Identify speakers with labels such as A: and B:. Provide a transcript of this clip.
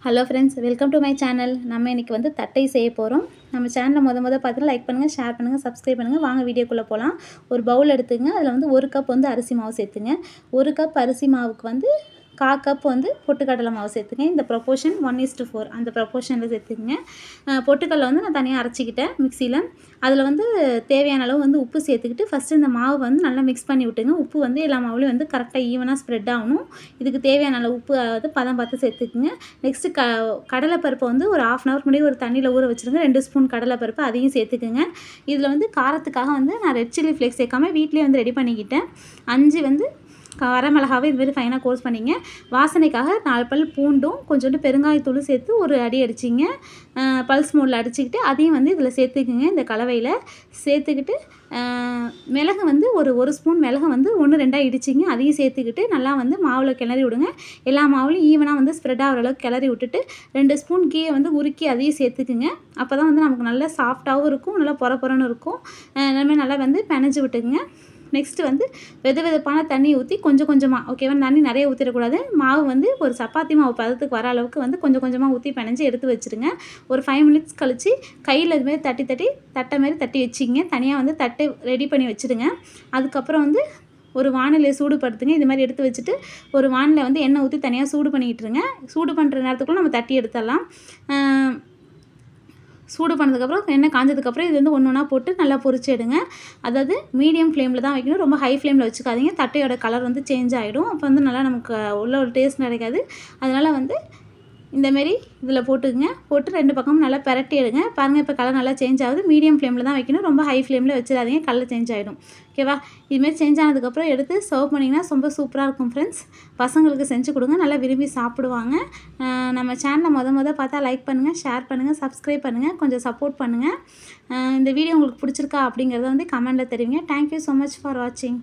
A: Hello friends, welcome to my channel. நம்ம இன்றைக்கி வந்து தட்டை செய்ய போகிறோம். நம்ம சேனலை பார்த்துட்டு லைக் பண்ணுங்கள், ஷேர் பண்ணுங்கள், சப்ஸ்கிரைப் பண்ணுங்கள். வாங்க வீடியோக்குள்ளே போகலாம். ஒரு பவுல் எடுத்துங்க. அதில் வந்து 1 கப் வந்து அரிசி மாவு சேர்த்துங்க. 1 கப் அரிசி மாவுக்கு வந்து 1/4 கப் வந்து பொட்டுக்கடலை மாவு சேர்த்துங்க. இந்த ப்ரொப்போர்ஷன் 1:4 அந்த ப்ரொப்போர்ஷனில் சேர்த்துக்குங்க. பொட்டுக்கடலை வந்து நான் தனியாக அரைச்சிக்கிட்டேன் மிக்சியில். அதில் வந்து தேவையான அளவு வந்து உப்பு சேர்த்துக்கிட்டு ஃபஸ்ட்டு இந்த மாவு வந்து நல்லா மிக்ஸ் பண்ணி விட்டுங்க. உப்பு வந்து எல்லா மாவுலையும் வந்து கரெக்டாக ஈவனாக ஸ்ப்ரெட் ஆகணும். இதுக்கு தேவையான அளவு உப்பு வந்து பதம் பார்த்து சேர்த்துக்குங்க. நெக்ஸ்ட்டு கடலைப்பருப்பை வந்து ஒரு 1/2 அன் ஹவர் முன்னாடி ஒரு தண்ணியில் ஊற வச்சுருங்க. 2 ஸ்பூன் கடலைப்பருப்பு அதையும் சேர்த்துக்குங்க. இதில் வந்து காரத்துக்காக வந்து நான் ரெட் சில்லி ஃப்ளேக்ஸ் சேர்க்காமல் வீட்டிலே வந்து ரெடி பண்ணிக்கிட்டேன். 5 வந்து வரமிளகாவை இதுமாரி ஃபைனாக கோர்ஸ் பண்ணிங்க. வாசனைக்காக 4 பல் பூண்டும் கொஞ்சோண்டு பெருங்காயத்தூளும் சேர்த்து ஒரு அடி அடிச்சிங்க. பல்ஸ் மோடில் அடிச்சுக்கிட்டு அதையும் வந்து இதில் சேர்த்துக்குங்க. இந்த கலவையில் சேர்த்துக்கிட்டு மிளகு வந்து ஒரு ஸ்பூன் மிளகு வந்து 1 2ஆக இடிச்சிங்க. அதையும் சேர்த்துக்கிட்டு நல்லா வந்து மாவில் கிளறி விடுங்க. எல்லா மாவுலையும் ஈவனாக வந்து ஸ்ப்ரெட் ஆகிற அளவுக்கு கிளறி விட்டுட்டு 2 ஸ்பூன் கீயை வந்து உருக்கி அதையும் சேர்த்துக்குங்க. அப்போ தான் வந்து நமக்கு நல்லா சாஃப்டாகவும் இருக்கும், நல்லா பொறன்னு இருக்கும். எல்லாமே நல்லா வந்து பிணைஞ்சு விட்டுக்குங்க. நெக்ஸ்ட்டு வந்து வெதுவெதுப்பான தண்ணி ஊற்றி கொஞ்சம் கொஞ்சமாக, ஓகேவா, தண்ணி நிறைய ஊற்றிடக்கூடாது. மாவு வந்து ஒரு சப்பாத்தி மாவு பதத்துக்கு வர அளவுக்கு வந்து கொஞ்சம் கொஞ்சமாக ஊற்றி பிணைஞ்சு எடுத்து வச்சுருங்க. ஒரு 5 மினிட்ஸ் கழித்து கையில் இதுமாரி தட்டை மாரி தட்டி வச்சிங்க. தனியாக வந்து தட்டை ரெடி பண்ணி வச்சுருங்க. அதுக்கப்புறம் வந்து ஒரு வானிலையை சூடுபடுத்துங்க. இது மாதிரி எடுத்து வச்சுட்டு ஒரு வானிலை வந்து எண்ணெய் ஊற்றி தனியாக சூடு பண்ணிக்கிட்டுருங்க. சூடு பண்ணுற நேரத்துக்குள்ளே நம்ம தட்டி எடுத்துடலாம். சூடு பண்ணதுக்கப்புறம் எண்ணெய் காஞ்சதுக்கப்புறம் இது வந்து ஒன்று ஒன்றா போட்டு நல்லா பொரிச்சு எடுங்க. அதாவது மீடியம் ஃப்ளேமில் தான் வைக்கணும், ரொம்ப ஹை ஃப்ளேமில் வச்சுக்காதீங்க. தட்டையோட கலர் வந்து சேஞ்ச் ஆகிடும். அப்போ வந்து நல்லா நமக்கு உள்ள ஒரு டேஸ்ட் கிடைக்காது. அதனால் வந்து இந்தமாரி இதில் போட்டுக்குங்க. போட்டு 2 பக்கமும் நல்லா பிரட்டி எடுங்க. பாருங்கள், இப்போ கலர் நல்லா சேஞ்ச் ஆகுது. மீடியம் ஃப்ளேமில் தான் வைக்கணும், ரொம்ப ஹை ஃப்ளேமில் வச்சிடாதீங்க, கலர் சேஞ்ச் ஆகிடும். ஓகேவா? இதுமாரி சேஞ்ச் ஆனதுக்கப்புறம் எடுத்து சர்வ் பண்ணிங்கன்னா ரொம்ப சூப்பராக இருக்கும் ஃப்ரெண்ட்ஸ். பசங்களுக்கு செஞ்சு கொடுங்க, நல்லா விரும்பி சாப்பிடுவாங்க. நம்ம சேனலை பார்த்தா லைக் பண்ணுங்கள், ஷேர் பண்ணுங்கள், சப்ஸ்கிரைப் பண்ணுங்கள், கொஞ்சம் சப்போர்ட் பண்ணுங்கள். இந்த வீடியோ உங்களுக்கு பிடிச்சிருக்கா அப்படிங்கிறத வந்து கமெண்ட்டில் தெரிவிங்க. தேங்க்யூ ஸோ மச் ஃபார் வாட்சிங்.